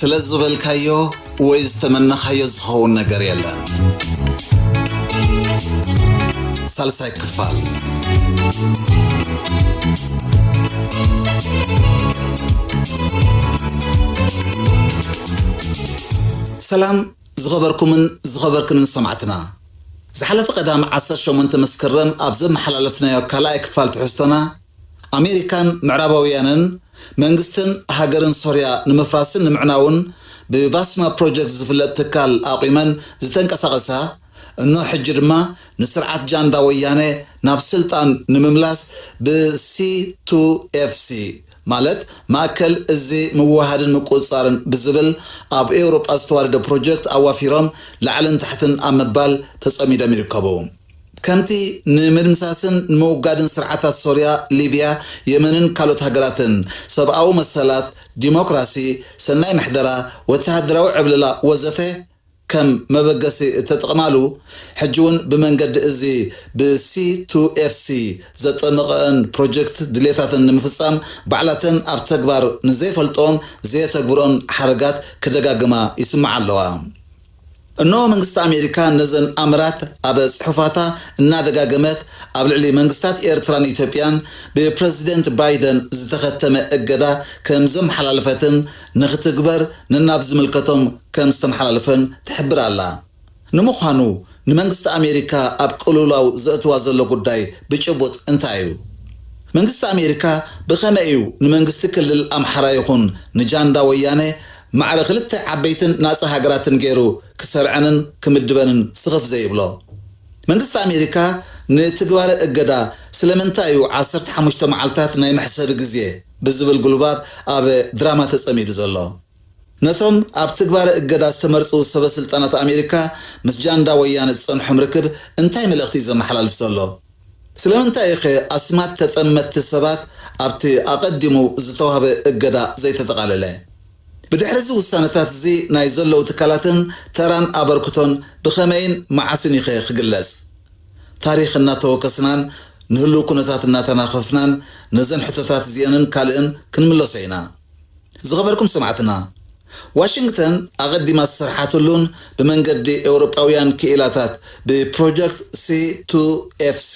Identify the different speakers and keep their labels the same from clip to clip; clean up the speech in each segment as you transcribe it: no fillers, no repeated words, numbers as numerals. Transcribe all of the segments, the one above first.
Speaker 1: ስለዝበልካዮ ወይ ዝተመነኻዮ ዝኸውን ነገር የለን ሳልሳይ ክፋል ሰላም ዝኸበርኩምን ሰማዕትና ዝሓለፈ ቀዳም 18 መስከረም ኣብ ዘመሓላለፍናዮ ካልኣይ ክፋል ትሕዝቶና ኣሜሪካን ምዕራባውያንን መንግስትን ሃገርን ሶርያ ንምፍራስን ንምዕናውን ብባስማ ፕሮጀክት ዝፍለጥ ትካል ኣቂመን ዝተንቀሳቀሳ እኖ ሕጂ ድማ ንስርዓት ጃንዳ ወያነ ናብ ስልጣን ንምምላስ ብ-C2FC ማለት ማእከል እዚ ምዋሃድን ምቁፅፃርን ብዝብል ኣብ ኤውሮጳ ዝተዋረደ ፕሮጀክት ኣዋፊሮም ላዕልን ታሕትን ኣብ ምባል ተጸሚዶም ይርከቡ ከምቲ ንምድምሳስን ንምውጋድን ስርዓታት ሶርያ ሊብያ የመንን ካልኦት ሃገራትን ሰብኣዊ መሰላት ዲሞክራሲ ሰናይ ምሕደራ ወተሃደራዊ ዕብለላ ወዘተ ከም መበገሲ ተጠቅማሉ ሕጂውን ብመንገዲ እዚ ብ-C2FC ዘጠመቐን ፕሮጀክት ድሌታትን ንምፍጻም ባዕላተን ኣብ ተግባር ንዘይፈልጦም ዘየተግብሮን ሓረጋት ክደጋግማ ይስማዕ ኣለዋ እኖ መንግስት ኣሜሪካ ነዘን ኣምራት ኣብ ጽሑፋታ እናደጋገመት ኣብ ልዕሊ መንግስታት ኤርትራን ኢትዮጵያን ብፕሬዝደንት ባይደን ዝተኸተመ እገዳ ከም ዘመሓላለፈትን ንኽትግበር ንናብ ዝምልከቶም ከም ዝተመሓላለፈን ትሕብር ኣላ ንምዃኑ ንመንግስት ኣሜሪካ ኣብ ቅልውላው ዘእትዋ ዘሎ ጉዳይ ብጭቡጥ እንታይ እዩ መንግስት ኣሜሪካ ብኸመይ እዩ ንመንግስቲ ክልል ኣምሓራ ይኹን ንጃንዳ ወያነ ማዕረ ክልተ ዓበይትን ናፃ ሃገራትን ገይሩ ክሰርዐንን ክምድበንን ስኽፍ ዘይብሎ መንግስት ኣሜሪካ ንትግባር እገዳ ስለምንታይ እዩ 15 መዓልታት ናይ መሕሰብ ግዜ ብዝብል ጉልባት ኣብ ድራማ ተጸሚዱ ዘሎ ነቶም ኣብ ትግባር እገዳ ዝተመርጹ ሰበስልጣናት ኣሜሪካ ምስ ጃንዳ ወያነ ዝጸንሖም ርክብ እንታይ መልእኽቲ ዘመሓላልፍ ዘሎ ስለምንታይ እዩ ኣስማት ተጠመድቲ ሰባት ኣብቲ ኣቐዲሙ ዝተዋህበ እገዳ ዘይተጠቓለለ بدحر زي وسانتات زي نايزلو تكالاتن تران أبركتون بخمين معاسن يخي خجلس تاريخ الناتو كسنان نهلو كنتاتنا تناخفنان نزن حتتات زيانن كالئن كنملو سينا زغبركم سمعتنا واشنطن أغدي ما السرحاتلون بمنقدي أوروباويان كإلاتات ببروجكت C2FC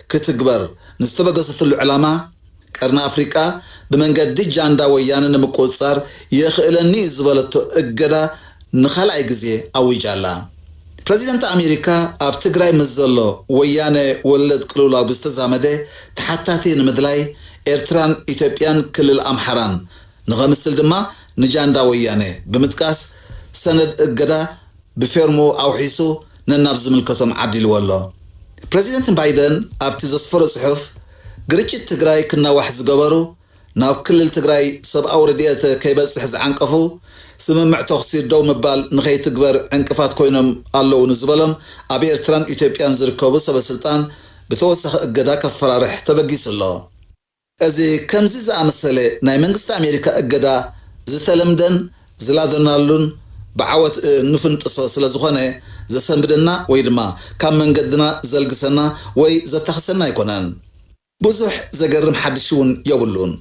Speaker 1: كتكبر نستبقصة العلامة كرنا أفريقيا بمنقدي جاندا ويانا نمقوصار يخيلني زبالتو اقدا نخلع اقزي اويجالا بريزيدنت امريكا اب تقراي مزلو ويانا ولد قلولا بستزامده تحتاتي نمدلاي ارتران ايتوبيان كل الامحران نغمسل دما نجاندا ويانا بمتكاس سند اقدا بفيرمو او حيسو ننافز ملكتهم عدل والله بريزيدنت بايدن اب تزصفر صحف قريتش تقراي كنا واحد زقبرو ناو كل التقراي سبقاو رديات كيبصح زعنقفو سممع تخصير دو مبال نخي تكبر عنقفات كوينم الله ونزبلم ابي ارتران ايتوبيان زركوبو سبسلطان بتوسخ اقدا كفرارح تبقيس الله ازي كمزي زامسله ناي منግስት امريكا اقدا زتلمدن زلادنالون بعوت نفنطسو ስለዝኾነ ዘሰንብደና ወይ ድማ ካብ መንገድና ዘልግሰና ወይ ዘተخሰና ይኮናን ብዙሕ ዘገርም ሓድሽውን የብሉን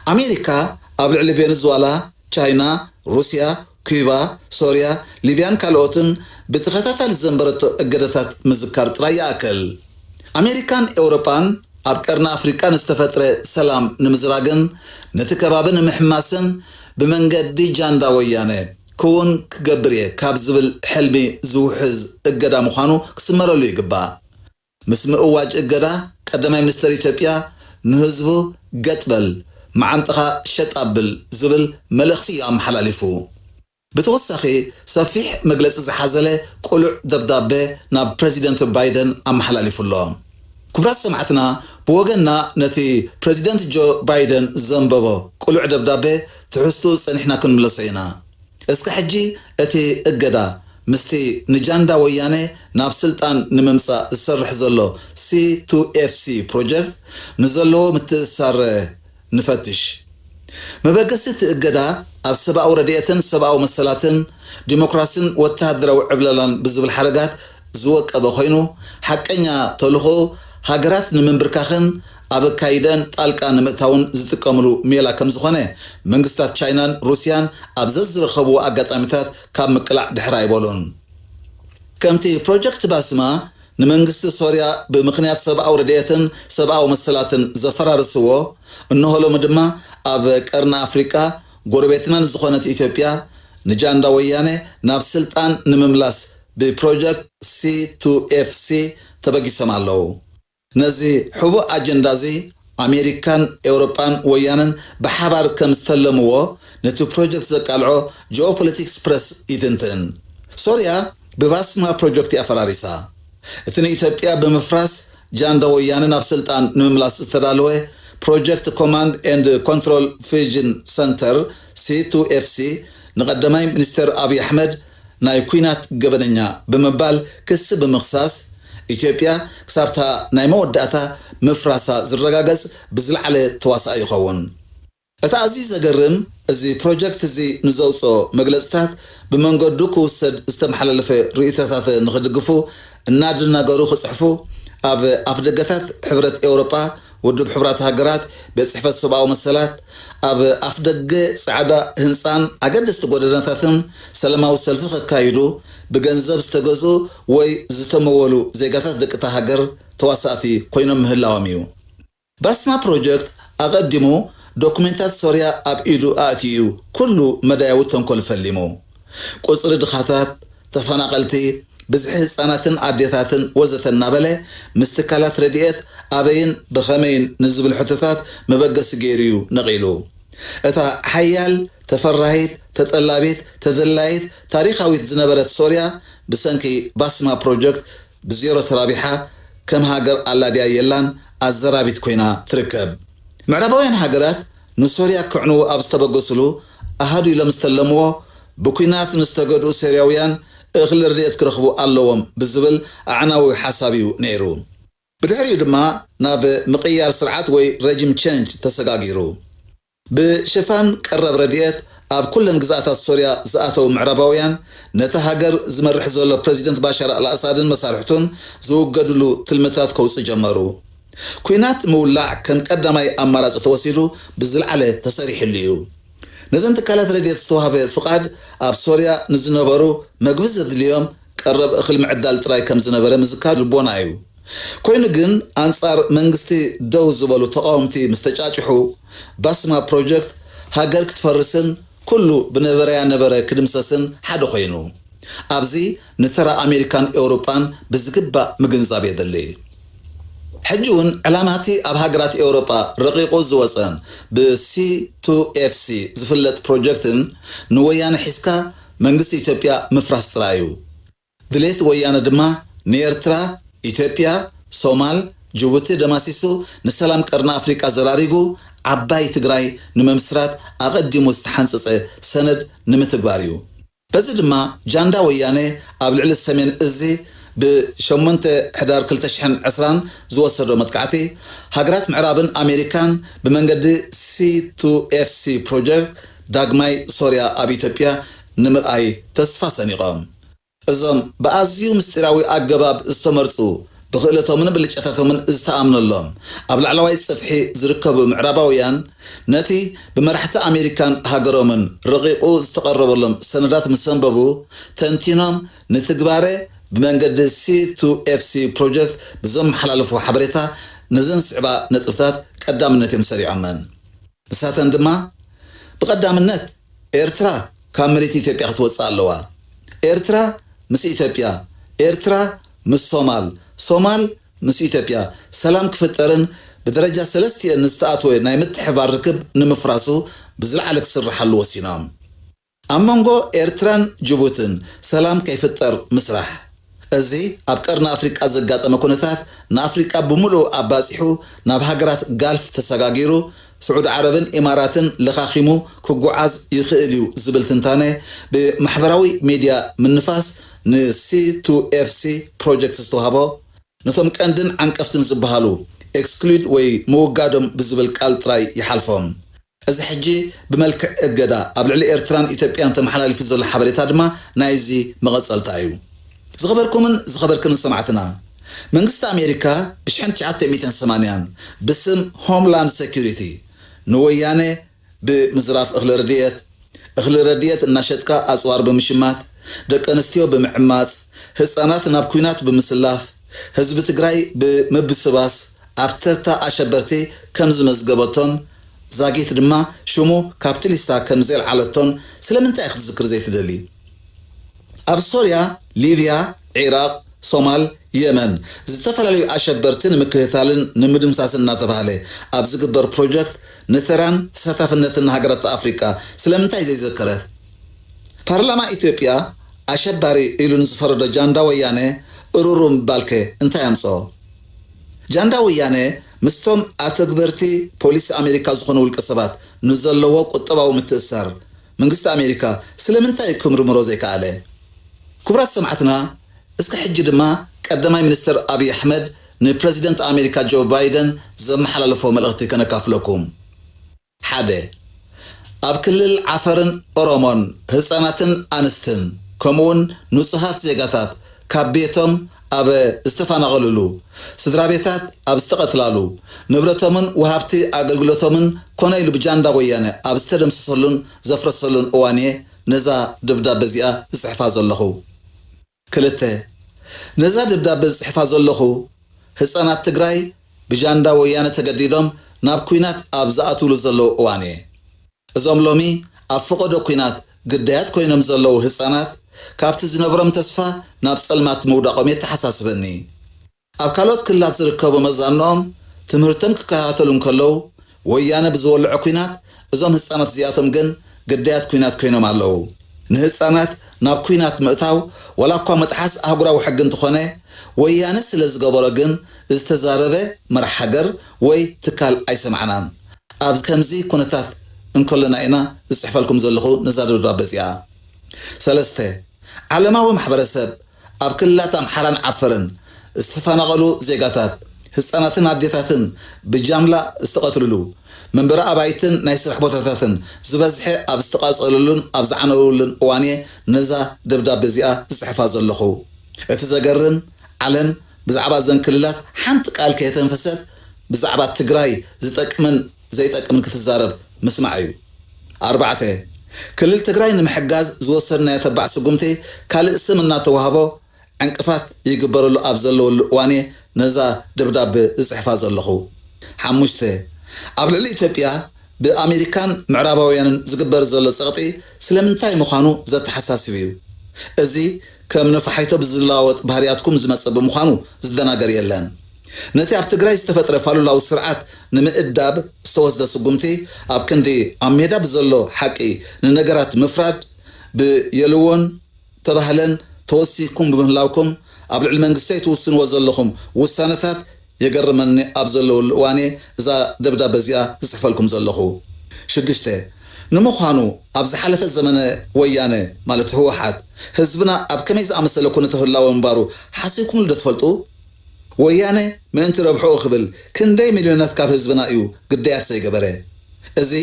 Speaker 1: أمريكا قبل على فنزويلا، تشاينا، روسيا، كوبا، سوريا، ليبيان كالوتن بتخطط الزنبرة الجدثات مذكر تراي أكل. أمريكان أوروبان أبكرنا أفريقيا استفترة سلام نمزراجن نتكبابن محماسن بمنجد جاندا ويانه كون كجبريه كابزبل حلمي زوحز الجدا مخانو كسمروا لي جبا. مسمى أواج الجدا قدمي مستر إثيوبيا نهزبو قتبل معنطقة شتقبل زبل ملختي أم حلالفو بتوسخي صفيح مجلس زحازله قلع دبدابه نا بريزيدنت بايدن أم حلالفو الله كبرات سمعتنا بوغنا نتي بريزيدنت جو بايدن زنببو قلع دبدابه تحسو سنحنا كن ملسينا اسك حجي اتي اقدا مستي نجاندا ويانه ناف سلطان نممسا السرح زلو C2FC project نزلو متسار نفتش مبقست اقدا اب سباو رديتن سباو مسلاتن ديمقراسين وتهدرو عبللان بزبل حرقات زوق ابا خوينو حقنيا تلخو ሃገራት ንምንብርካኽን ኣብ ካይደን ጣልቃ ንምእታውን ዝጥቀምሉ ሜላ ከም ዝኾነ መንግስታት ቻይናን ሩስያን ኣብ ዝዝረኸቡ ኣጋጣሚታት ካብ ምቅላዕ ድሕራ ይበሉን ከምቲ ፕሮጀክት ባስማ ንመንግስቲ ሶርያ ብምኽንያት ሰብኣዊ ረድኤትን ሰብኣዊ መሰላትን ዘፈራርስዎ እንሆሎም ድማ ኣብ ቀርና ኣፍሪካ ጎረቤትናን ዝኾነት ኢትዮጵያ ንጃንዳ ወያነ ናብ ስልጣን ንምምላስ ብፕሮጀክት C2FC ተበጊሶም ኣለዉ ነዚ ሕቡእ ኣጀንዳ እዚ ኣሜሪካን ኤውሮፓን ወያነን ብሓባር ከም ዝተለምዎ ነቲ ፕሮጀክት ዘቃልዖ ጂኦፖለቲክስ ፕረስ ይትንትን ሶርያ ብባስማ ፕሮጀክት ኣፈራሪሳ እቲ ንኢትዮጵያ ብምፍራስ ጃንዳ ወያነ ናብ ስልጣን ንምምላስ ዝተዳለወ ፕሮጀክት ኮማንድ ኤንድ ኮንትሮል ፊዥን ሰንተር C2FC ንቀዳማይ ሚኒስትር አብይ አሕመድ ናይ ኩናት ገበነኛ ብምባል ክስ ብምኽሳስ ኢትዮጵያ ክሳብታ ናይ መወዳእታ ምፍራሳ ዝረጋገጽ ብዝለዓለ ተዋሳኢ ይኸውን እቲ ኣዝዩ ዘገርም እዚ ፕሮጀክት እዚ ንዘውጾ መግለጽታት ብመንገዱ ክውሰድ ዝተመሓላለፈ ርእይቶታት ንኽድግፉ እናድናገሩ ክጽሕፉ ኣብ ኣፍደገታት ሕብረት ኤውሮጳ ውድብ ሕብራት ሃገራት በጽሕፈት ሰብኣዊ መሰላት ኣብ ኣፍደገ ጻዕዳ ህንፃን ኣገደስቲ ጎደናታትን ሰላማዊ ሰልፊ ከካይዱ ብገንዘብ ዝተገዙ ወይ ዝተመወሉ ዜጋታት ደቅታ ሃገር ተዋሳእቲ ኮይኖም ምህላዎም እዩ ባስማ ፕሮጀክት ኣቀዲሙ ዶኩሜንታት ሶርያ ኣብ ኢዱ ኣእትዩ ኩሉ መዳያዊ ተንኮል ፈሊሙ ቁፅሪ ድኻታት ተፈናቀልቲ ብዝሒ ህፃናትን ኣዴታትን ወዘተ እናበለ ምስትካላት ረድኤት ኣበይን ብኸመይን ንዝብል ሕቶታት መበገሲ ገይሩ እዩ ነቒሉ እታ ሓያል ተፈራሂት ተጠላቢት ተደላይት ታሪኻዊት ዝነበረት ሶርያ ብሰንኪ ባስማ ፕሮጀክት ብዜሮ ተራቢሓ ከም ሃገር ኣላድያ የላን ኣዘራቢት ኮይና ትርከብ ምዕራባውያን ሃገራት ንሶርያ ክዕንው ኣብ ዝተበገስሉ ኣሃዱ ኢሎም ዝተለምዎ ብኩናት ንዝተገድኡ ሶርያውያን እኽሊ ረድኤት ክረኽቡ ኣለዎም ብዝብል ኣዕናዊ ሓሳብ እዩ ነይሩ ብድሕሪኡ ድማ ናብ ምቕያር ስርዓት ወይ ሬጂም ቼንጅ ተሰጋጊሩ ብሽፋን ቀረብ ረድኤት ኣብ ኩለን ግዛኣታት ሶርያ ዝኣተው ምዕራባውያን ነቲ ሃገር ዝመርሕ ዘሎ ፕሬዚደንት ባሻር አልአሳድን መሳርሕቱን ዝውገድሉ ትልምታት ከውፅእ ጀመሩ ኩናት ምውላዕ ከም ቀዳማይ ኣማራፂ ተወሲዱ ብዝለዓለ ተሰሪሕሉ እዩ ነዘን ትካላት ረድኤት ዝተዋህበ ፍቃድ ኣብ ሶርያ ንዝነበሩ መግቢ ዘድልዮም ቀረብ እኽሊ ምዕዳል ጥራይ ከም ዝነበረ ምዝካር ልቦና እዩ ኮይኑ ግን አንጻር መንግስቲ ደው ዝበሉ ተቃውምቲ ምስተጫጭሑ ባስማ ፕሮጀክት ሃገር ክትፈርስን ኩሉ ብነበረያ ነበረ ክድምሰስን ሓደ ኮይኑ ኣብዚ ንተራ ኣሜሪካን ኤውሮፓን ብዝግባእ ምግንዛብ የድሊ ሕጂውን ዕላማቲ ኣብ ሃገራት ኤውሮጳ ረቂቁ ዝወፀን ብC2FC ዝፍለጥ ፕሮጀክትን ንወያነ ሒዝካ መንግስቲ ኢትዮጵያ ምፍራስ ጥራዩ ድሌት ወያነ ድማ ንኤርትራ ኢትዮጵያ ሶማል ጅቡቲ ደማሲሱ ንሰላም ቀርና ኣፍሪቃ ዘራሪጉ ዓባይ ትግራይ ንምምስራት ኣቀዲሙ ዝተሓንፀፀ ሰነድ ንምትግባር እዩ በዚ ድማ ጃንዳ ወያነ ኣብ ልዕሊ ሰሜን እዚ ብ8 ሕዳር 2020 ዝወሰዶ መጥቃዕቲ ሃገራት ምዕራብን ኣሜሪካን ብመንገዲ C2FC ፕሮጀክት ዳግማይ ሶርያ ኣብ ኢትዮጵያ ንምርኣይ ተስፋ ሰኒቆም እዞም ብኣዝዩ ምስጢራዊ ኣገባብ ዝተመርፁ ብኽእለቶምን ብልጭታቶምን ዝተኣምነሎም ኣብ ላዕለዋይ ፀፍሒ ዝርከቡ ምዕራባውያን ነቲ ብመራሕቲ ኣሜሪካን ሃገሮምን ረቂቁ ዝተቐረበሎም ሰነዳት ምሰንበቡ ተንቲኖም ንትግባረ ብመንገዲ C2FC ፕሮጀክት ብዞም መሓላለፉ ሓበሬታ ነዘን ስዕባ ነጥብታት ቀዳምነት እዮም ሰሪዖመን ንሳተን ድማ ብቀዳምነት ኤርትራ ካብ መሬት ኢትዮጵያ ክትወፅእ ኣለዋ ኤርትራ ምስ ኢትዮጵያ ኤርትራ ምስ ሶማል ምስ ኢትዮጵያ ሰላም ክፍጠርን ብደረጃ 3 ንዝተኣተወ ናይ ምትሕብባር ርክብ ንምፍራሱ ብዝለዓለ ክስርሓሉ ወሲኖም ኣብ መንጎ ኤርትራን ጅቡትን ሰላም ከይፍጠር ምስራሕ እዚ ኣብ ቀርና ኣፍሪቃ ዘጋጠመ ኩነታት ንኣፍሪቃ ብምሉእ ኣባፂሑ ናብ ሃገራት ጋልፍ ተሰጋጊሩ سعود عربن إماراتن لخاخيمو كوعاز يخيليو زبل تنتاني بمحبراوي ميديا من نفاس ن C2FC project استوهابو نثم كاندن عنكفتن زبهالو exclude وي موغادم بزبل كالتراي يحالفهم እዚ ሕጂ بملك እገዳ ኣብ ልዕሊ ኤርትራን ኢትዮጵያን ተመሓላልፊ ዘሎ ሓበሬታ ድማ ናይዚ መቐጸልታ እዩ ዝኸበርኩምን ዝኸበርክን ሰማዕትና መንግስት አሜሪካ ብ1980 باسم هوملاند سيكوريتي نويانه بمزراف اخل رديت እናሸጥካ አጽዋር በምሽማት ደቀንስቲዮ በመዕማጽ ህፃናት ናብ ኩናት በመስላፍ ህዝብ ትግራይ በመብስባስ አፍተርታ አሸበርቲ ከም ዝመዝገበቶን ዛጊት ድማ ሽሙ ካፒታሊስታ ከም ዘልዓለቶን ስለምንታይ ዝክር ዘይትደሊ ኣብ ሶሪያ ሊቢያ ኢራቅ ሶማል የመን ዝተፈላልዩ አሸበርትን ምክህታልን ንምድምሳስና ተባለ ኣብ ዝግበር ፕሮጀክት ነተራን ተሳታፍነትና ሃገራት አፍሪካ ስለምንታይ ዘይዘከረት ፓርላማ ኢትዮጵያ አሸባሪ ኢሉን ዝፈረደ ጃንዳ ወያነ እሩሩም ባልከ እንታይ ያምጾ ጃንዳ ወያነ ምስቶም አተግበርቲ ፖሊስ አሜሪካ ዝኾኑ ውልቀ ሰባት ንዘለዎ ቁጠባው ምትእሰር መንግስት አሜሪካ ስለምንታይ ክምርምሮ ዘይካለ ክብራት ሰማዕትና እስከ ሕጂ ድማ ቀዳማይ ሚኒስትር አብይ አሕመድ ንፕሬዚደንት አሜሪካ ጆ ባይደን ዘመሓላለፎ መልእኽቲ ከነካፍለኩም ሓደ ኣብ ክልል ዓፈርን ኦሮሞን ህፃናትን ኣንስትን ከምውን ንጹሃት ዜጋታት ካብ ቤቶም ኣብ ዝተፈናቀሉሉ ስድራ ቤታት ኣብ ዝተቀትላሉ ንብረቶምን ወሃብቲ አገልግሎቶምን ኮነ ኢሉ ብጃንዳ ወያነ ኣብ ዝተደምሰሰሉን ዘፍረሰሉን እዋንየ ነዛ ደብዳቤ እዚኣ ዝጽሕፋ ዘለኹ ክልተ ነዛ ደብዳቤ ዝጽሕፋ ዘለኹ ህፃናት ትግራይ ብጃንዳ ወያነ ተገዲዶም ናብ ኩናት ኣብ ዝኣትውሉ ዘለዉ እዋንየ እዞም ሎሚ ኣብ ፍቆዶ ኩናት ግዳያት ኮይኖም ዘለዉ ህፃናት ካብቲ ዝነበሮም ተስፋ ናብ ጸልማት መውዳቆም የተሓሳስበኒ ኣብ ካልኦት ክልላት ዝርከቡ መዛኖም ትምህርቶም ክከታተሉን ከለው ወያነ ብዝወልዑ ኩናት እዞም ህፃናት እዚኣቶም ግን ግዳያት ኩናት ኮይኖም ኣለዉ ንህፃናት ናብ ኩናት ምእታው ወላኳ መጥሓስ ኣህጉራዊ ሕጊ እንትኾነ ወያነ ስለ ዝገበሮ ግን ዝተዛረበ መራሕ ሃገር ወይ ትካል ኣይሰማዕናን ኣብ ከምዚ ኩነታት እንከለና ኢና ዝጽሕፈልኩም ዘለኹ ነዛ ደብዳቤ እዚኣ ሰለስተ ዓለማዊ ማሕበረሰብ ኣብ ክልላት ኣምሓራን ዓፈርን ዝተፈናቀሉ ዜጋታት ህፃናትን ኣዴታትን ብጃምላ ዝተቀትልሉ መንበረ ኣባይትን ናይ ስራሕ ቦታታትን ዝበዝሐ ኣብ ዝተቃጸሉሉን ኣብ ዝዓነውሉን እዋንየ ነዛ ደብዳቤ እዚኣ ዝጽሕፋ ዘለኹ እቲ ዘገርም ዓለም ብዛዕባ ዘን ክልላት ሓንቲ ቃል ከየተንፈሰት ብዛዕባ ትግራይ ዝጠቅምን ዘይጠቅምን ክትዛረብ ምስማዕ እዩ ኣርባዕተ ክልል ትግራይ ንምሕጋዝ ዝወሰድናዮ ተባዕ ስጉምቲ ካልእ ስም እናተዋህቦ ዕንቅፋት ይግበረሉ ኣብ ዘለወሉ እዋንየ ነዛ ደብዳቤ ዝጽሕፋ ዘለኹ ሓሙሽተ ኣብ ልዕሊ ኢትዮጵያ ብኣሜሪካን ምዕራባውያንን ዝግበር ዘሎ ፀቕጢ ስለምንታይ ምዃኑ ዘተሓሳስብ እዩ እዚ ከም ነፋሒቶ ብዝለዋወጥ ባህርያትኩም ዝመጽእ ብምዃኑ ዝደናገር የለን ነቲ ኣብ ትግራይ ዝተፈጥረ ፋሉላዊ ስርዓት ንምእዳብ ዝተወስደ ስጉምቲ ኣብ ክንዲ ኣብ ሜዳ ብዘሎ ሓቂ ንነገራት ምፍራድ ብየልዎን ተባህለን ተወሲኩም ብምህላውኩም ኣብ ልዕሊ መንግስተይ ትውስንዎ ዘለኹም ውሳነታት የገርመኒ ኣብ ዘለውሉ እዋንየ እዛ ደብዳቤ እዚኣ ዝጽሕፈልኩም ዘለኹ ሽዱሽተ ንምዃኑ ኣብ ዝሓለፈ ዘመነ ወያነ ማለት ህወሓት ህዝብና ኣብ ከመይ ዝኣመሰለ ኩነተ ህላወ እምባሩ ሓሲብኩም ዶ ትፈልጡ ወያነ ምእንቲ ረብሕኡ ክብል ክንደይ ሚልዮናት ካብ ህዝብና እዩ ግዳያት ዘይገበረ እዚ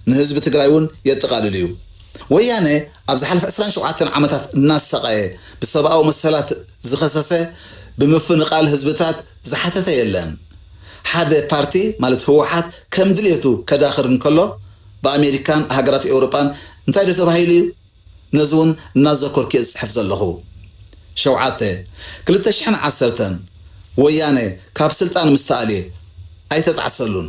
Speaker 1: ንህዝቢ ትግራይ እውን የጠቃልል እዩ ወያነ ኣብ ዝሓለፈ 27 ዓመታት እናሰቃየ ብሰብኣዊ መሰላት ዝኸሰሰ ብምፍንቃል ህዝብታት ዝሓተተ የለን ሓደ ፓርቲ ማለት ህወሓት ከም ድልየቱ ከዳኽር እንከሎ በአሜሪካን ሃገራት ኤውሮፓን እንታይ ዶ ተባሂሉ ነዚ እውን እናዘኮርክ ዝጽሕፍ ዘለኹ ሸውዓተ 2010 ወያነ ካብ ስልጣን ምስተኣልየ ኣይተጣዓሰሉን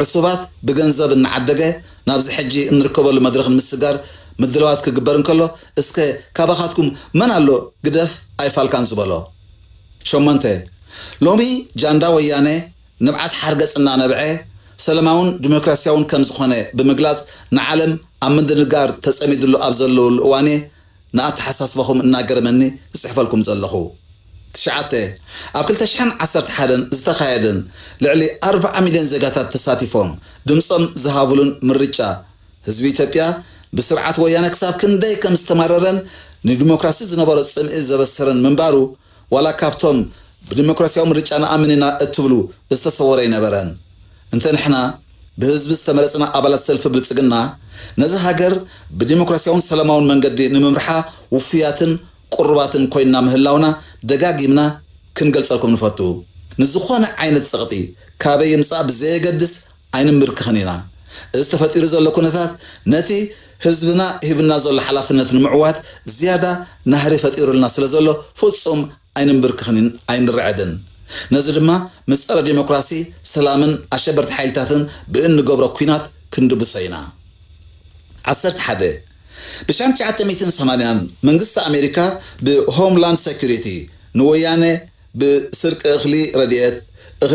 Speaker 1: ዕሱባት ብገንዘብ እናዓደገ ናብዚ ሕጂ እንርከበሉ መድረኽ ምስጋር ምድለዋት ክግበር እንከሎ እስከ ካባኻትኩም መን ኣሎ ግደፍ ኣይፋልካን ዝበሎ ሸሞንተ ሎሚ ጃንዳ ወያነ ንብዓት ሓርገጽና ነብዐ ሰላማውን ዲሞክራሲያውን ከም ዝኾነ ብምግላጽ ንዓለም ኣብ ምንድንጋር ተጸሚድሉ ኣብ ዘለውሉ እዋንየ ንኣተሓሳስበኹም እናገረመኒ ዝጽሕፈልኩም ዘለኹ ትሽዓተ ኣብ 2011 ዝተኻየደን ልዕሊ 40 ሚልዮን ዜጋታት ተሳቲፎም ድምፆም ዝሃብሉን ምርጫ ህዝቢ ኢትዮጵያ ብስርዓት ወያነ ክሳብ ክንደይ ከም ዝተማረረን ንዲሞክራሲ ዝነበሮ ጽምኢ ዘበሰረን ምንባሩ ወላ ካብቶም ብዲሞክራሲያዊ ምርጫ ንኣምንና እትብሉ ዝተሰወረ ይነበረን እንተ ንሕና ብህዝቢ ዝተመረጽና ኣባላት ሰልፊ ብልጽግና ነዚ ሃገር ብዲሞክራሲያውን ሰላማውን መንገዲ ንምምርሓ ውፍያትን ቁርባትን ኮይንና ምህላውና ደጋጊምና ክንገልጸልኩም ንፈቱ ንዝኾነ ዓይነት ፀቕጢ ካበይ ምጻእ ብዘየገድስ ኣይንምርክኽን ኢና እዚ ተፈጢሩ ዘሎ ኩነታት ነቲ ህዝብና ሂብና ዘሎ ሓላፍነት ንምዕዋት ዝያዳ ናህሪ ፈጢሩልና ስለ ዘሎ ፍጹም ኣይንምርክኽን ኣይንርዕድን ነዚ ድማ ምስፀረ ዲሞክራሲ ሰላምን ኣሸበርቲ ሓይልታትን ብእንገብሮ ኩናት ክንድብሶ ኢና 11 ብ1980 መንግስቲ ኣሜሪካ ብሆምላንድ ሴኩሪቲ ንወያነ ብስርቂ እኽሊ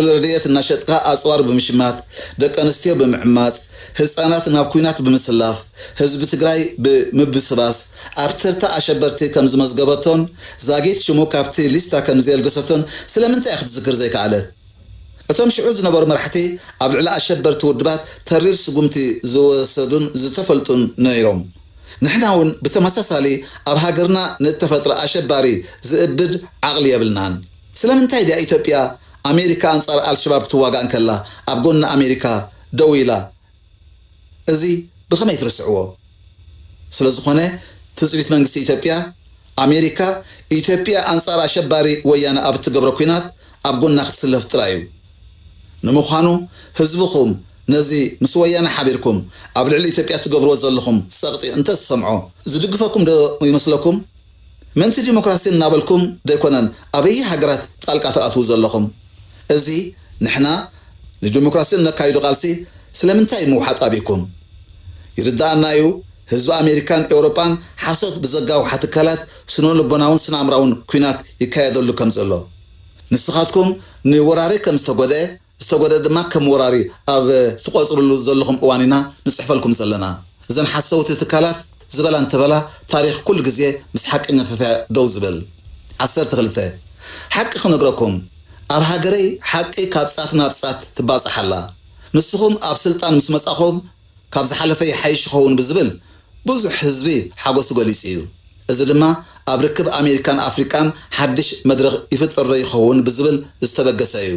Speaker 1: ረድኤት እናሸጥካ ኣፅዋር ብምሽማት ደቂ ኣንስትዮ ብምዕማፅ ህፃናት ናብ ኩናት ብምስላፍ ህዝቢ ትግራይ ብምብስባስ ኣብተርታ ኣሸበርቲ ከም ዝመዝገበቶን ዛጌት ሽሙ ካብቲ ሊስታ ከም ዘልገሰቶን ስለምንታይ ክትዝክር ዘይከኣለት እቶም ሽዑ ዝነበሩ መራሕቲ ኣብ ልዕሊ ኣሸበርቲ ውድባት ተሪር ስጉምቲ ዝወሰዱን ዝተፈልጡን ነይሮም ንሕና እውን ብተመሳሳሊ ኣብ ሃገርና ንተፈጥሮ ኣሸባሪ ዝእብድ ዓቕሊ የብልናን ስለምንታይ ዲያ ኢትዮጵያ ኣሜሪካ ኣንጻር ኣልሸባብ ክትዋጋእ እንከላ ኣብ ጎኒ ኣሜሪካ ደው ኢላ እዚ ብኸመይ ትርስዕዎ ስለዝኾነ ትፅቢት መንግስቲ ኢትዮጵያ ኣሜሪካ ኢትዮጵያ ኣንጻር ኣሸባሪ ወያነ ኣብ ትገብሮ ኩናት ኣብ ጎና ክትስለፍ ጥራይ እዩ ንምዃኑ ህዝብኹም ነዚ ምስ ወያነ ሓቢርኩም ኣብ ልዕሊ ኢትዮጵያ ትገብርዎ ዘለኹም ፀቕጢ እንተሰምዖ ዝድግፈኩም ዶ ይመስለኩም ምንቲ ዲሞክራሲ እናበልኩም ደይኮነን ኣበይ ሃገራት ጣልቃ ተኣትዉ ዘለኹም እዚ ንሕና ንዲሞክራሲ ነካይዱ ቃልሲ ስለምንታይ ምውሓጥ ኣቢኩም ይርዳእና እዩ ህዝቢ ኣሜሪካን ኤውሮፓን ሓሶት ብዘጋው ሓትካላት ስነ ልቦናውን ስነኣምራውን ኩናት ይካየደሉ ከም ዘሎ ንስኻትኩም ንወራሪ ከም ዝተጎደ ድማ ከም ወራሪ ኣብ ዝቆፅርሉ ዘለኹም እዋኒና ንፅሕፈልኩም ዘለና እዘን ሓሰውቲ ትካላት ዝበላ እንተበላ ታሪክ ኩል ግዜ ምስ ሓቀኛታት ደው ዝብል 12 ሓቂ ክነግረኩም ኣብ ሃገረይ ሓቂ ካብ ጻት ናብ ጻት ትባጽሓላ ንስኹም ኣብ ስልጣን ምስ መጻኹም ካብ ዝሓለፈ ይሓይሽ ኸውን ብዝብል ብዙሕ ህዝቢ ሓጎሱ ገሊጹ እዩ እዚ ድማ ኣብ ርክብ ኣሜሪካን ኣፍሪካን ሓድሽ መድረኽ ይፍጠር ይኸውን ብዝብል ዝተበገሰ እዩ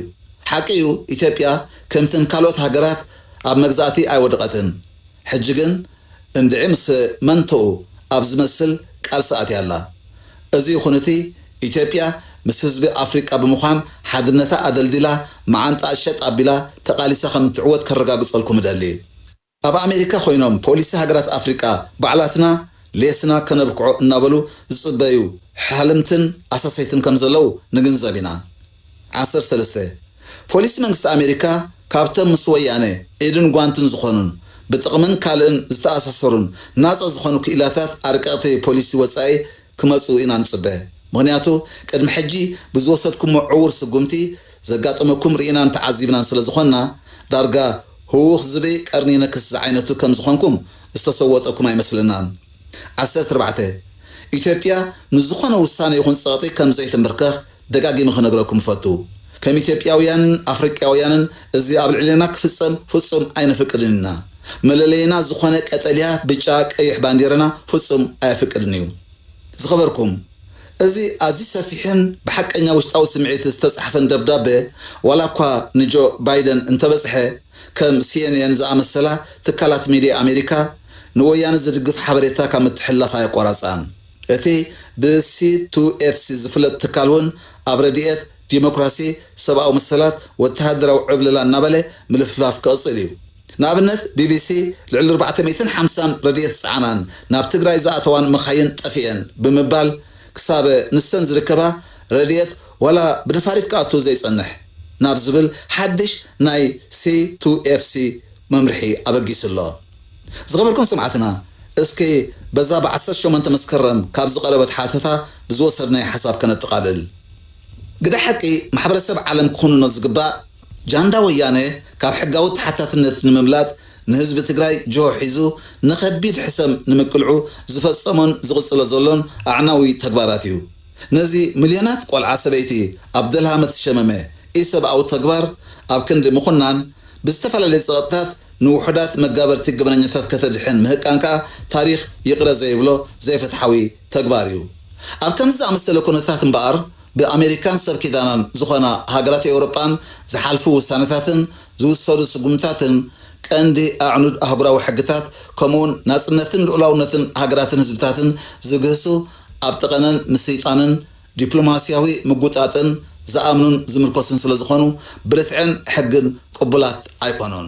Speaker 1: ሓቂ እዩ ኢትዮጵያ ከምተን ካልኦት ሃገራት ኣብ መግዛእቲ ኣይወደቐትን ሕጂ ግን እንድዒ ምስ መንተኡ ኣብ ዝመስል ቃል ሰዓት ያላ እዚ ይኹንቲ ኢትዮጵያ ምስ ህዝቢ ኣፍሪካ ብምዃን ሓድነታ ኣደልዲላ መዓንጣ ሸጥ ኣቢላ ተቃሊሳ ከም ትዕወት ከረጋግጸልኩም ደሊ ኣብ ኣሜሪካ ኮይኖም ፖሊሲ ሃገራት ኣፍሪካ ባዕላትና ሌስና ከነብክዖ እናበሉ ዝጽበዩ ሓልምትን ኣሳሰይትን ከም ዘለው ንግንዘብ ኢና 13 ፖሊሲ መንግስቲ ኣሜሪካ ካብቶም ምስ ወያነ ኢድን ጓንትን ዝኾኑን ብጥቕምን ካልእን ዝተኣሳሰሩን ናፃ ዝኾኑ ክኢላታት ኣርቀቕቲ ፖሊሲ ወፃኢ ክመፁ ኢና ንጽበ ምክንያቱ ቅድሚ ሕጂ ብዝወሰድኩም ዕውር ስጉምቲ ዘጋጠመኩም ርኢናን ተዓዚብናን ስለ ዝኾንና ዳርጋ ህውኽ ዝቤ ቀርኒ ነክስ ዝዓይነቱ ከም ዝኾንኩም ዝተሰወጠኩም ኣይመስልናን 14 ኢትዮጵያ ንዝኾነ ውሳነ ይኹን ፀቕጢ ከም ዘይትምርከኽ ደጋጊመ ክነግረኩም ፈቱ ከም ኢትዮጵያውያንን ኣፍሪቃውያንን እዚ ኣብ ልዕልና ክፍፀም ፍጹም ኣይንፍቅድን ኢና መለለይና ዝኾነ ቀጠልያ ብጫ ቀይሕ ባንዴራና ፍጹም ኣይፍቅድን እዩ ዝኸበርኩም እዚ ኣዝዩ ሰፊሕን ብሓቀኛ ውሽጣዊ ስምዒት ዝተጻሕፈን ደብዳቤ ዋላ እኳ ንጆ ባይደን እንተበፅሐ ከም CNN ዝኣመሰላ ትካላት ሚድያ ኣሜሪካ ንወያነ ዝድግፍ ሓበሬታ ካብ እትሕላፍ ኣይቆራፃን እቲ ብC2FC ዝፍለጥ ትካል እውን ኣብ ረድኤት ዲሞክራሲ ሰብኣዊ መሰላት ወተሃደራዊ ዕብለላ እናበለ ምልፍላፍ ክቕፅል እዩ ንኣብነት BBC ልዕሊ 450 ረድኤት ፃዕናን ናብ ትግራይ ዝኣተዋን መኻይን ጠፊአን ብምባል ክሳብ ንሰን ዝርከባ ረድኤት ዋላ ብነፋሪት ክኣቱ ዘይጸንሕ ናብ ዝብል ሓድሽ ናይ C2FC መምርሒ ኣበጊሱሎ ዝኸበርኩም ሰማዕትና እስኪ በዛ ብ18 መስከረም ካብ ዝቐረበት ሓተታ ብዝወሰድናይ ሓሳብ ከነጠቃልል ግዳ ሓቂ ማሕበረሰብ ዓለም ክኾኑኖ ዝግባእ ጃንዳ ወያነ ካብ ሕጋዊ ተሓታትነት ንምምላጥ ንህዝቢ ትግራይ ጆ ሒዙ ንኸቢድ ሕሰም ንምቅልዑ ዝፈጸሞን ዝቕፅሎ ዘሎን ኣዕናዊ ተግባራት እዩ ነዚ ሚልዮናት ቆልዓ ሰበይቲ ኣብ ደልሃመት ሸመመ ኢሰብኣዊ ተግባር ኣብ ክንዲ ምኹናን ብዝተፈላለየ ፀቕጥታት ንውሕዳት መጋበርቲ ግብረኛታት ከተድሕን ምህቃንካ ታሪክ ይቕረ ዘይብሎ ዘይፍትሓዊ ተግባር እዩ ኣብ ከምዚ ዝኣመሰለ ኩነታት እምበኣር ብኣሜሪካን ሰብ ኪዳናን ዝኾና ሃገራት ኤውሮጳን ዝሓልፉ ውሳነታትን ዝውሰዱ ስጉምታትን ቀንዲ ኣዕኑድ ኣህጉራዊ ሕግታት ከምኡውን ናጽነትን ልኡላውነትን ሃገራትን ህዝብታትን ዝግህሱ ኣብ ጥቐነን ምስይጣንን ዲፕሎማስያዊ ምጉጣጥን ዝኣምኑን ዝምርኮሱን ስለ ዝኾኑ ብርትዕን ሕግን ቅቡላት ኣይኮኑን